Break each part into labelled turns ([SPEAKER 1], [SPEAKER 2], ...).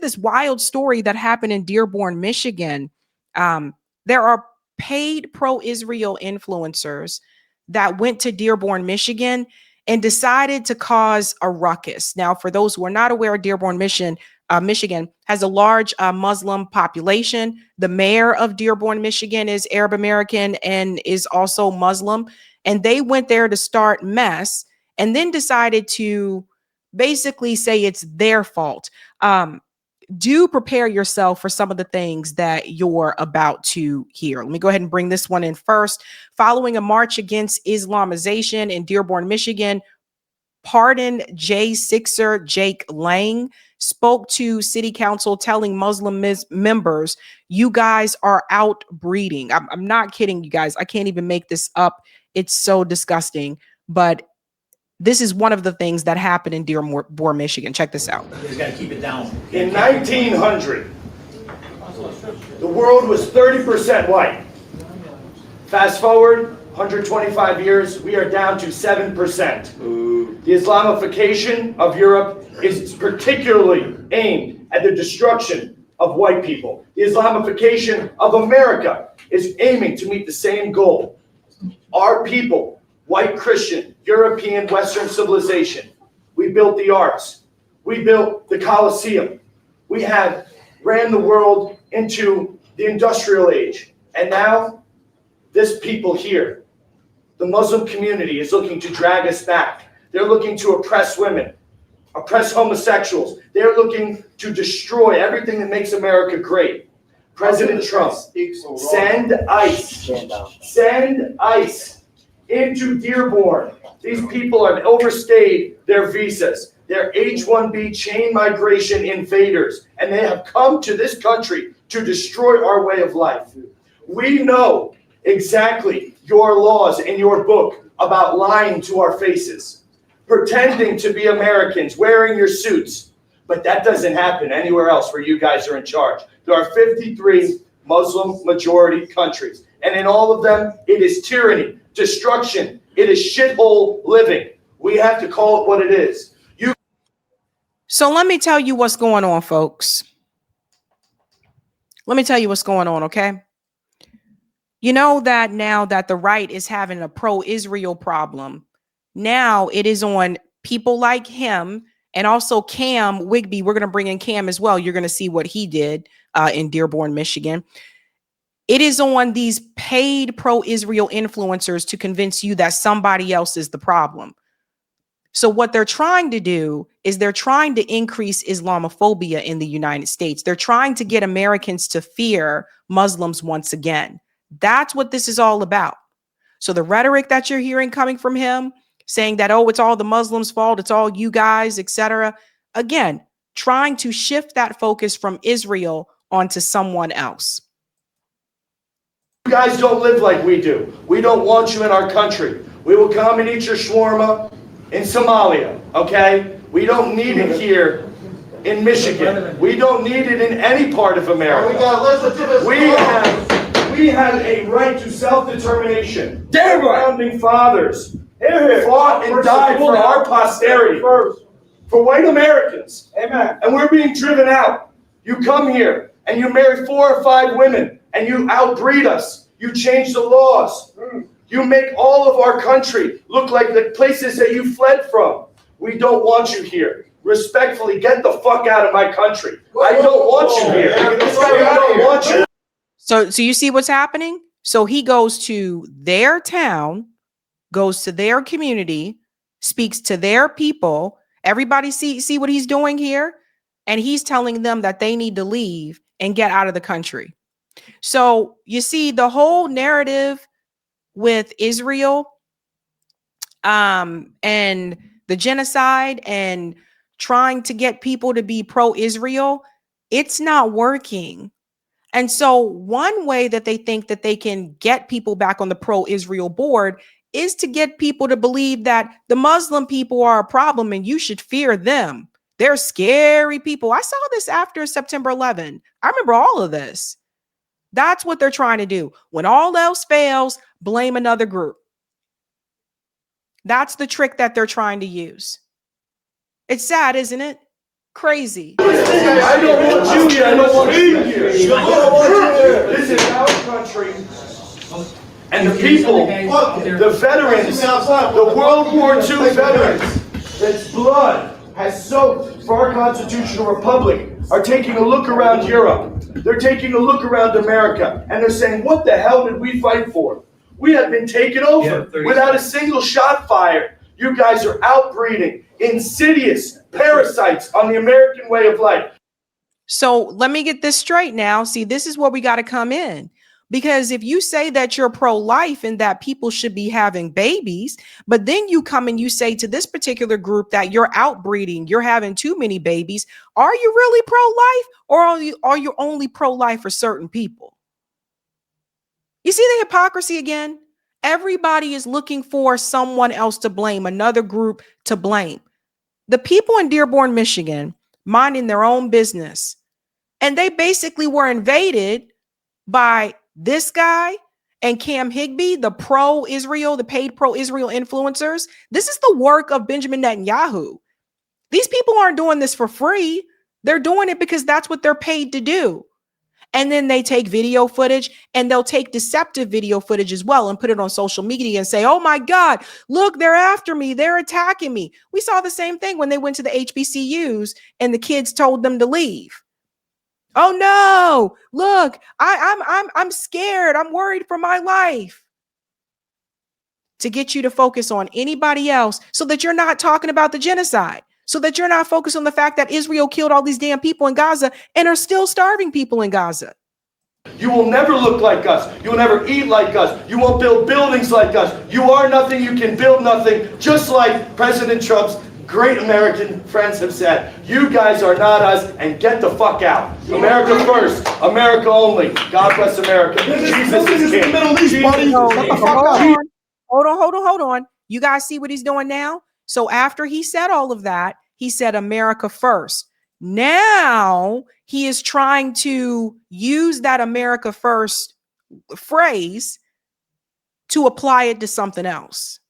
[SPEAKER 1] this wild story that happened in Dearborn, Michigan. There are paid pro-Israel influencers that went to Dearborn, Michigan, and decided to cause a ruckus. Now, for those who are not aware, Dearborn, Michigan has a large Muslim population. The mayor of Dearborn, Michigan is Arab American and is also Muslim. And they went there to start mess and then decided to basically say it's their fault. Do prepare yourself for some of the things that you're about to hear. Let me go ahead and bring this one in first. Following a march against Islamization in Dearborn, Michigan, Pardon J. Sixer Jake Lang spoke to city council telling Muslim members, you guys are outbreeding. I'm not kidding, you guys. I can't even make this up. It's so disgusting. But this is one of the things that happened in Dearborn, Michigan. Check this out.
[SPEAKER 2] You got to keep it down.
[SPEAKER 3] In 1900, the world was 30% white. Fast forward 125 years, we are down to 7%. The Islamification of Europe is particularly aimed at the destruction of white people. The Islamification of America is aiming to meet the same goal. Our people, white Christian, European, Western civilization, we built the arts. We built the Colosseum. We have ran the world into the industrial age. And now, this people here, the Muslim community, is looking to drag us back. They're looking to oppress women, oppress homosexuals. They're looking to destroy everything that makes America great. President Trump, send ICE into Dearborn. These people have overstayed their visas. They're H-1B chain migration invaders, and they have come to this country to destroy our way of life. We know exactly your laws in your book about lying to our faces, pretending to be Americans, wearing your suits. But that doesn't happen anywhere else where you guys are in charge. There are 53 Muslim majority countries, and in all of them, it is tyranny, destruction, it is shithole living. We have to call it what it is.
[SPEAKER 1] So let me tell you what's going on, folks. Let me tell you what's going on, okay? You know that now that the right is having a pro-Israel problem, now it is on people like him and also Cam Wigby. We're going to bring in Cam as well. You're going to see what he did in Dearborn, Michigan. It is on these paid pro-Israel influencers to convince you that somebody else is the problem. So what they're trying to do is they're trying to increase Islamophobia in the United States. They're trying to get Americans to fear Muslims once again. That's what this is all about. So the rhetoric that you're hearing coming from him, saying that, oh, it's all the Muslims' fault, it's all you guys, etc. Again, trying to shift that focus from Israel onto someone else.
[SPEAKER 3] You guys don't live like we do. We don't want you in our country. We will come and eat your shawarma in Somalia, okay? We don't need it here in Michigan. We don't need it in any part of America. We have a right to self-determination. Our founding fathers fought and died for our posterity, for white Americans. Amen. And we're being driven out. You come here and you marry 4 or 5 women and you outbreed us. You change the laws. You make all of our country look like the places that you fled from. We don't want you here. Respectfully, get the fuck out of my country. I don't want you here. I don't want you.
[SPEAKER 1] So you see what's happening? So he goes to their town, goes to their community, speaks to their people. Everybody see what he's doing here? And he's telling them that they need to leave and get out of the country. So you see the whole narrative with Israel and the genocide and trying to get people to be pro-Israel, it's not working. And so one way that they think that they can get people back on the pro-Israel board is to get people to believe that the Muslim people are a problem and you should fear them. They're scary people. I saw this after September 11. I remember all of this. That's what they're trying to do. When all else fails, blame another group. That's the trick that they're trying to use. It's sad, isn't it? Crazy.
[SPEAKER 3] I don't want you here. I don't want you here. This is our country. And the people, the veterans, the World War II veterans, that's blood has soaked for our constitutional republic, are taking a look around Europe. They're taking a look around America, and they're saying, what the hell did we fight for? We have been taken over without a single shot fired. You guys are outbreeding insidious parasites on the American way of life.
[SPEAKER 1] So let me get this straight now. See, this is where we got to come in. Because if you say that you're pro-life and that people should be having babies, but then you come and you say to this particular group that you're outbreeding, you're having too many babies, are you really pro-life, or are you only pro-life for certain people? You see the hypocrisy again? Everybody is looking for someone else to blame, another group to blame. The people in Dearborn, Michigan, minding their own business, and they basically were invaded by this guy and Cam Higbee, the pro-Israel, the paid pro-Israel influencers. This is the work of Benjamin Netanyahu. These people aren't doing this for free. They're doing it because that's what they're paid to do. And then they take video footage, and they'll take deceptive video footage as well and put it on social media and say, oh my God, look, they're after me. They're attacking me. We saw the same thing when they went to the HBCUs and the kids told them to leave. Oh no, look, I'm scared. I'm worried for my life. To get you to focus on anybody else so that you're not talking about the genocide, so that you're not focused on the fact that Israel killed all these damn people in Gaza and are still starving people in Gaza.
[SPEAKER 3] You will never look like us. You will never eat like us. You won't build buildings like us. You are nothing. You can build nothing. Just like President Trump's great American friends have said, you guys are not us, and get the fuck out. America first, America only. God bless America. Jesus is king.
[SPEAKER 1] Hold on. You guys see what he's doing now? So after he said all of that, he said America first. Now he is trying to use that America first phrase to apply it to something else.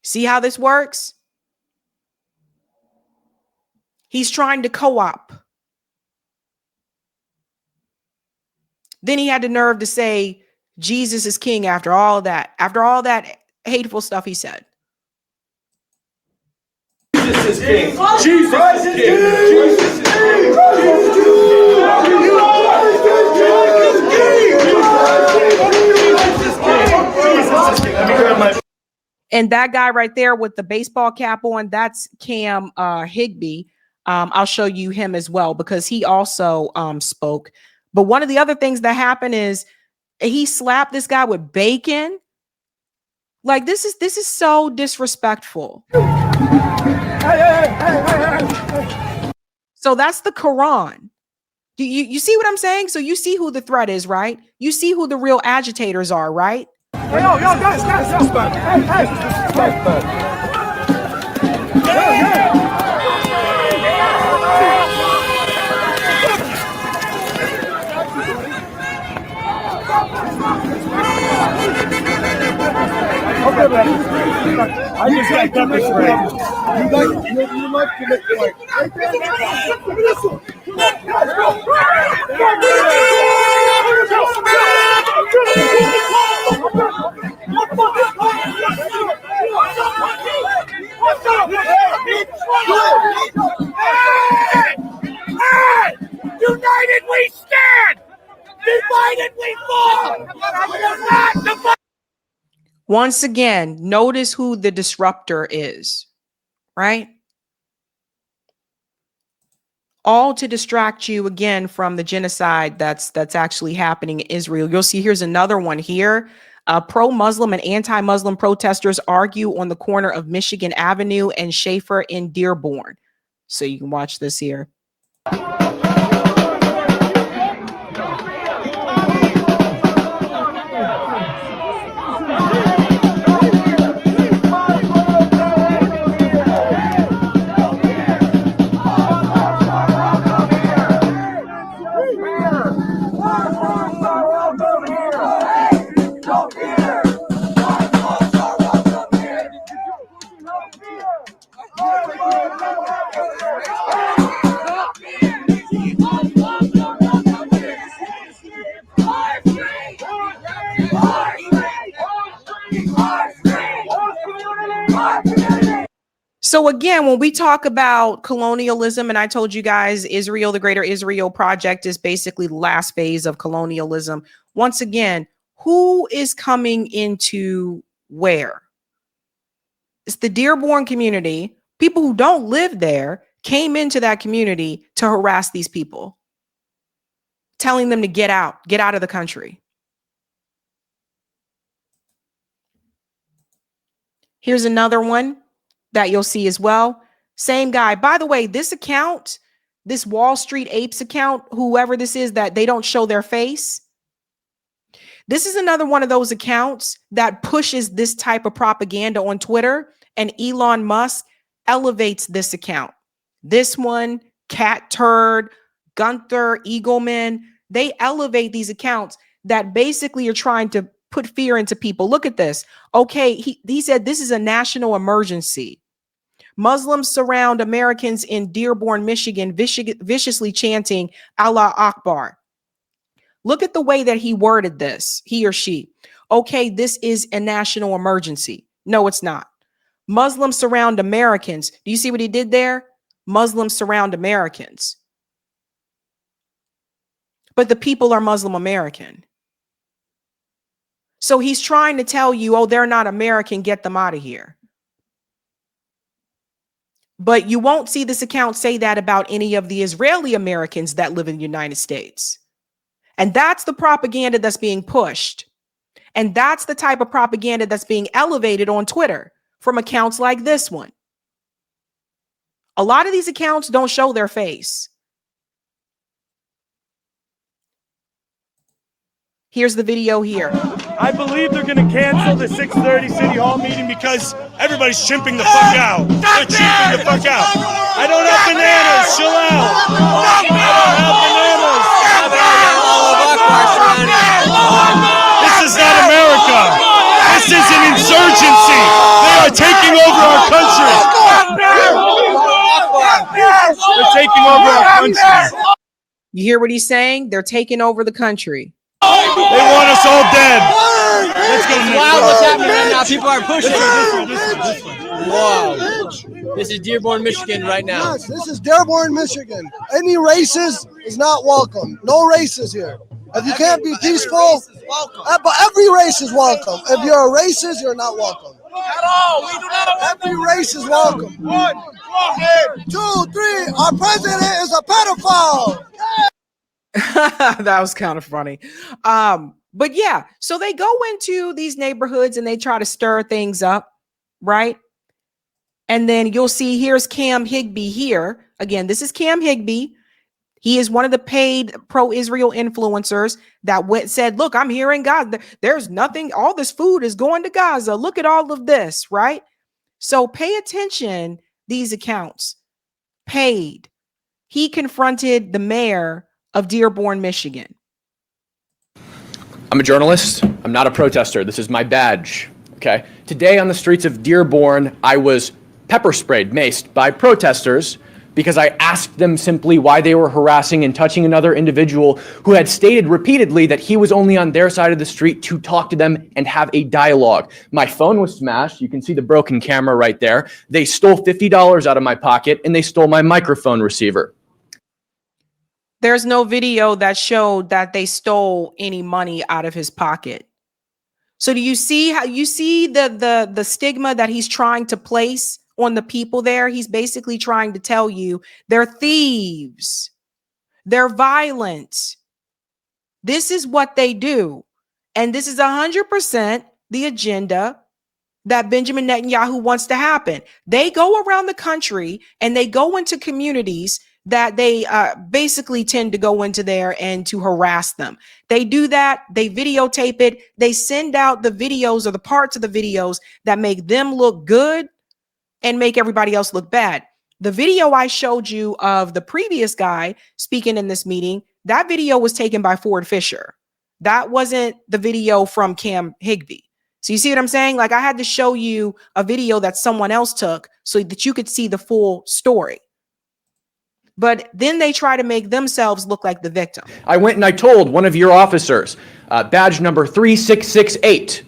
[SPEAKER 1] See how this works? He's trying to co-op. Then he had the nerve to say Jesus is king after all that hateful stuff he said.
[SPEAKER 3] Jesus is king. Jesus is king. Jesus is king.
[SPEAKER 1] And that guy right there with the baseball cap on, that's Cam Higbee. I'll show you him as well because he also spoke. But one of the other things that happened is he slapped this guy with bacon. Like this is so disrespectful. So that's the Quran. You see what I'm saying? So you see who the threat is, right? You see who the real agitators are, right?
[SPEAKER 2] Hey, yo, guys. Okay, man. I just got pepper spray. You like to make like. Hey! United we stand! Divided we fall!
[SPEAKER 1] Once again, notice who the disruptor is, right? All to distract you again from the genocide that's actually happening in Israel. You'll see here's another one here. Pro-Muslim and anti-Muslim protesters argue on the corner of Michigan Avenue and Schaefer in Dearborn. So you can watch this here. So again, when we talk about colonialism, and I told you guys, Israel, the Greater Israel Project is basically the last phase of colonialism. Once again, who is coming into where? It's the Dearborn community. People who don't live there came into that community to harass these people, telling them to get out of the country. Here's another one that you'll see as well. Same guy. By the way, this account, this Wall Street Apes account, whoever this is that they don't show their face. This is another one of those accounts that pushes this type of propaganda on Twitter, and Elon Musk elevates this account. This one, Cat Turd, Gunther, Eagleman, they elevate these accounts that basically are trying to put fear into people. Look at this. Okay, he said this is a national emergency. Muslims surround Americans in Dearborn, Michigan, viciously chanting Allah Akbar. Look at the way that he worded this, he or she. Okay, this is a national emergency. No, it's not. Muslims surround Americans. Do you see what he did there? Muslims surround Americans. But the people are Muslim American. So he's trying to tell you, oh, they're not American, get them out of here. But you won't see this account say that about any of the Israeli Americans that live in the United States. And that's the propaganda that's being pushed. And that's the type of propaganda that's being elevated on Twitter from accounts like this one. A lot of these accounts don't show their face. Here's the video here.
[SPEAKER 2] I believe they're going to cancel the 6:30 City Hall meeting because everybody's chimping the fuck out. They're chimping the fuck out. I don't have bananas. Chill out. I don't have bananas. This is not America. This is an insurgency. They are taking over our country. They're taking over our country.
[SPEAKER 1] You hear what he's saying? They're taking over the country.
[SPEAKER 2] They want us all dead.
[SPEAKER 4] Let's go. Wow, what's happening right now? People are pushing. This one. Wow. This is Dearborn, Michigan right now.
[SPEAKER 5] Yes, this is Dearborn, Michigan. Any racist is not welcome. No races here. If you can't be peaceful, but every race is welcome. If you're a racist, you're not welcome.
[SPEAKER 4] At all. We do not.
[SPEAKER 5] Every race is welcome. 1, 2, 3. Our president is a pedophile.
[SPEAKER 1] That was kind of funny. But yeah, so they go into these neighborhoods and they try to stir things up, right? And then you'll see here's Cam Higbee here. Again, this is Cam Higbee. He is one of the paid pro-Israel influencers that said, look, I'm here in Gaza. There's nothing. All this food is going to Gaza. Look at all of this, right? So pay attention, these accounts. Paid. He confronted the mayor of Dearborn, Michigan.
[SPEAKER 6] I'm a journalist. I'm not a protester. This is my badge. Okay. Today on the streets of Dearborn, I was pepper sprayed, maced by protesters because I asked them simply why they were harassing and touching another individual who had stated repeatedly that he was only on their side of the street to talk to them and have a dialogue. My phone was smashed. You can see the broken camera right there. They stole $50 out of my pocket and they stole my microphone receiver.
[SPEAKER 1] There's no video that showed that they stole any money out of his pocket. So do you see how you see the stigma that he's trying to place on the people there? He's basically trying to tell you they're thieves. They're violent. This is what they do. And this is 100% the agenda that Benjamin Netanyahu wants to happen. They go around the country and they go into communities that they basically tend to go into there and to harass them. They do that. They videotape it. They send out the videos or the parts of the videos that make them look good and make everybody else look bad. The video I showed you of the previous guy speaking in this meeting, that video was taken by Ford Fisher. That wasn't the video from Cam Higbee. So you see what I'm saying? Like I had to show you a video that someone else took so that you could see the full story. But then they try to make themselves look like the victim.
[SPEAKER 6] I went and I told one of your officers, badge number 3668,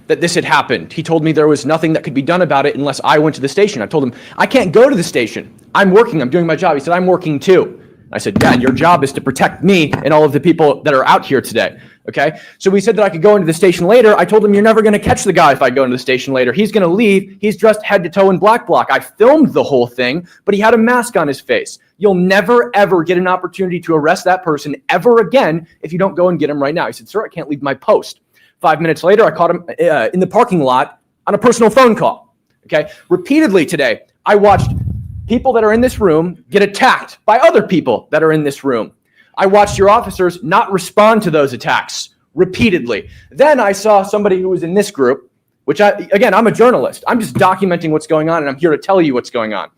[SPEAKER 6] that this had happened. He told me there was nothing that could be done about it unless I went to the station. I told him, I can't go to the station. I'm working. I'm doing my job. He said, I'm working too. I said, Dad, your job is to protect me and all of the people that are out here today. Okay. So we said that I could go into the station later. I told him, you're never going to catch the guy if I go into the station later. He's going to leave. He's dressed head to toe in black bloc. I filmed the whole thing, but he had a mask on his face. You'll never, ever get an opportunity to arrest that person ever again if you don't go and get him right now. He said, sir, I can't leave my post. 5 minutes later, I caught him in the parking lot on a personal phone call. Okay. Repeatedly today, I watched people that are in this room get attacked by other people that are in this room. I watched your officers not respond to those attacks repeatedly. Then I saw somebody who was in this group, which I'm a journalist. I'm just documenting what's going on, and I'm here to tell you what's going on.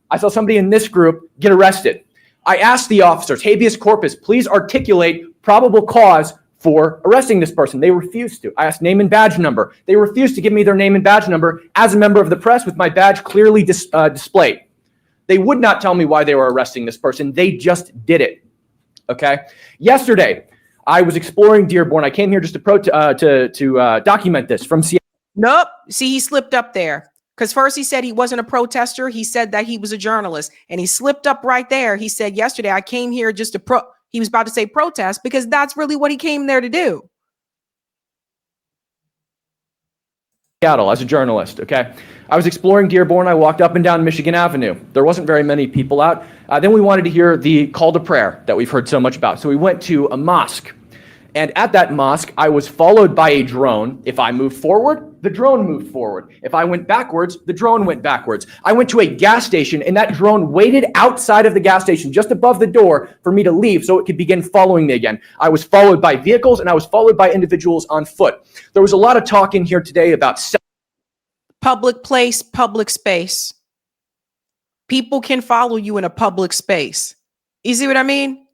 [SPEAKER 6] I saw somebody in this group get arrested. I asked the officers, habeas corpus, please articulate probable cause for arresting this person. They refused to. I asked name and badge number. They refused to give me their name and badge number as a member of the press with my badge clearly displayed. They would not tell me why they were arresting this person. They just did it. Okay. Yesterday, I was exploring Dearborn. I came here just to document this from Seattle.
[SPEAKER 1] Nope. See, he slipped up there. Because first he said he wasn't a protester. He said that he was a journalist. And he slipped up right there. He said yesterday, I came here just to he was about to say protest because that's really what he came there to do.
[SPEAKER 6] Seattle as a journalist, okay? I was exploring Dearborn. I walked up and down Michigan Avenue. There wasn't very many people out. Then we wanted to hear the call to prayer that we've heard so much about. So we went to a mosque. And at that mosque, I was followed by a drone. If I moved forward, the drone moved forward. If I went backwards, the drone went backwards. I went to a gas station, and that drone waited outside of the gas station, just above the door, for me to leave so it could begin following me again. I was followed by vehicles, and I was followed by individuals on foot. There was a lot of talk in here today about
[SPEAKER 1] public place, public space. People can follow you in a public space. You see what I mean?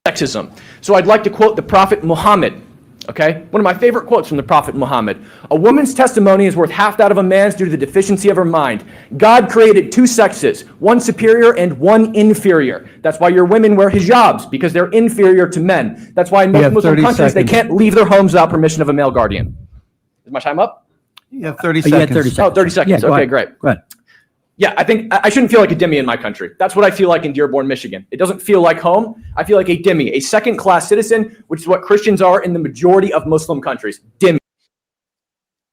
[SPEAKER 6] sexism. So I'd like to quote the Prophet Muhammad, okay? One of my favorite quotes from the Prophet Muhammad. A woman's testimony is worth half that of a man's due to the deficiency of her mind. God created two sexes, one superior and one inferior. That's why your women wear hijabs, because they're inferior to men. That's why in most Muslim countries, they can't leave their homes without permission of a male guardian. Is my time up?
[SPEAKER 7] You have 30 seconds.
[SPEAKER 6] 30 seconds. Oh, 30 seconds.
[SPEAKER 7] Yeah,
[SPEAKER 6] okay, great.
[SPEAKER 7] Go ahead.
[SPEAKER 6] Yeah, I think I shouldn't feel like a dhimmi in my country. That's what I feel like in Dearborn, Michigan. It doesn't feel like home. I feel like a dhimmi, a second-class citizen, which is what Christians are in the majority of Muslim countries. Dhimmi.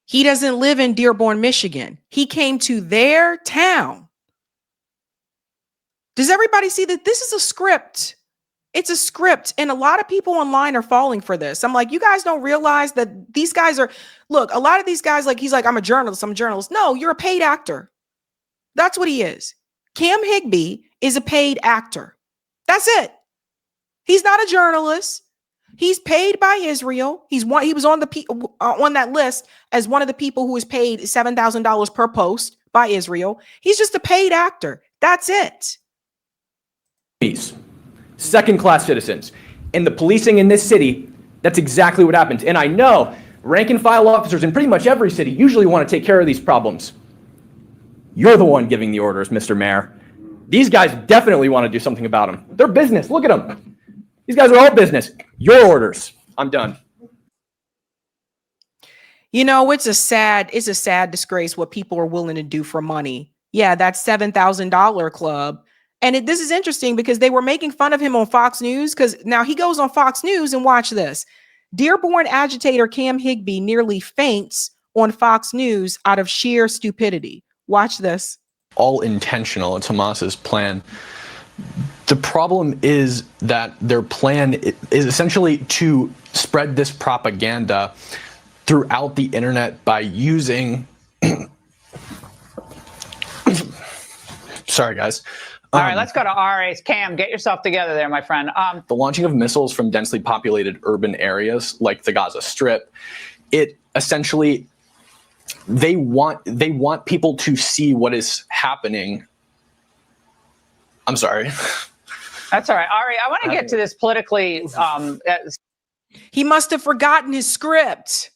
[SPEAKER 1] He doesn't live in Dearborn, Michigan. He came to their town. Does everybody see that this is a script? It's a script, and a lot of people online are falling for this. I'm like, you guys don't realize that these guys are, look, a lot of these guys, like, he's like, I'm a journalist. No, you're a paid actor. That's what he is. Cam Higbee is a paid actor. That's it. He's not a journalist. He's paid by Israel. He was on that list as one of the people who is paid $7,000 per post by Israel. He's just a paid actor. That's it.
[SPEAKER 6] Second-class citizens. In the policing in this city, that's exactly what happens. And I know rank-and-file officers in pretty much every city usually want to take care of these problems. You're the one giving the orders, Mr. Mayor. These guys definitely want to do something about them. They're business. Look at them. These guys are all business. Your orders. I'm done.
[SPEAKER 1] You know, it's a sad disgrace what people are willing to do for money. Yeah, that $7,000 club. And this is interesting because they were making fun of him on Fox News, because now he goes on Fox News and watch this. Dearborn agitator Cam Higbee nearly faints on Fox News out of sheer stupidity. Watch this.
[SPEAKER 8] All intentional. It's Hamas's plan. The problem is that their plan is essentially to spread this propaganda throughout the internet by using... Sorry, guys.
[SPEAKER 9] All right, let's go to RA's. Cam, get yourself together there, my friend.
[SPEAKER 8] The launching of missiles from densely populated urban areas like the Gaza Strip, it essentially... They want people to see what is happening. I'm sorry.
[SPEAKER 9] That's all right. Ari, I want to get to this politically.
[SPEAKER 1] He must have forgotten his script.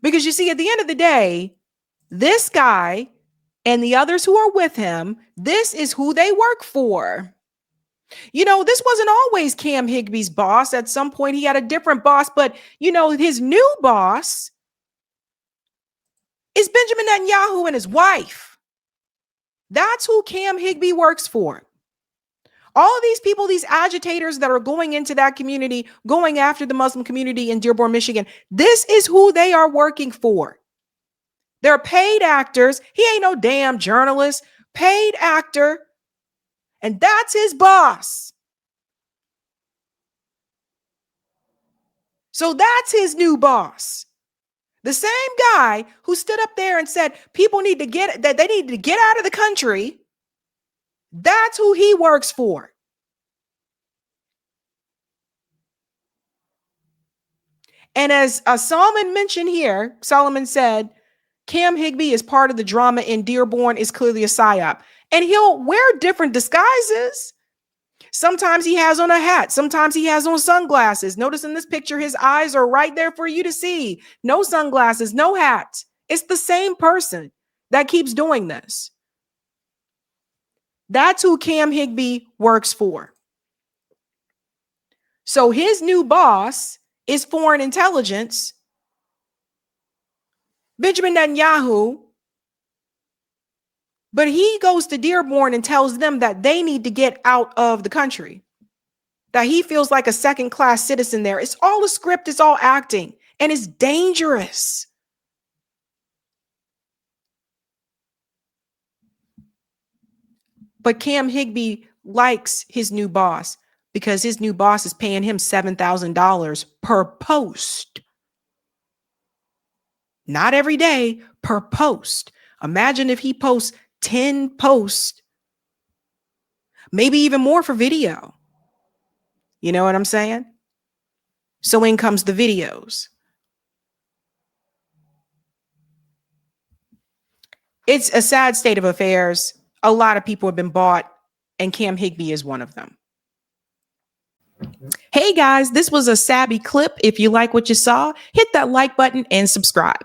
[SPEAKER 1] Because you see, at the end of the day, this guy and the others who are with him, this is who they work for. You know, this wasn't always Cam Higby's boss. At some point, he had a different boss, but you know, his new boss is Benjamin Netanyahu and his wife. That's who Cam Higby works for. All of these people, these agitators that are going into that community, going after the Muslim community in Dearborn, Michigan, this is who they are working for. They're paid actors. He ain't no damn journalist, paid actor. And that's his boss. So that's his new boss. The same guy who stood up there and said people need to get that they need to get out of the country. That's who he works for. And as Solomon mentioned here, Solomon said, Cam Higby is part of the drama in Dearborn, is clearly a psyop. And he'll wear different disguises. Sometimes he has on a hat. Sometimes he has on sunglasses. Notice in this picture, his eyes are right there for you to see. No sunglasses, no hat. It's the same person that keeps doing this. That's who Cam Higby works for. So his new boss is foreign intelligence, Benjamin Netanyahu, but he goes to Dearborn and tells them that they need to get out of the country, that he feels like a second-class citizen there. It's all a script, it's all acting, and it's dangerous. But Cam Higby likes his new boss because his new boss is paying him $7,000 per post. Not every day, per post. Imagine if he posts 10 posts, maybe even more for video. You know what I'm saying? So in comes the videos. It's a sad state of affairs. A lot of people have been bought, and Cam Higby is one of them. Hey guys, this was a Sabby clip. If you like what you saw, hit that like button and subscribe.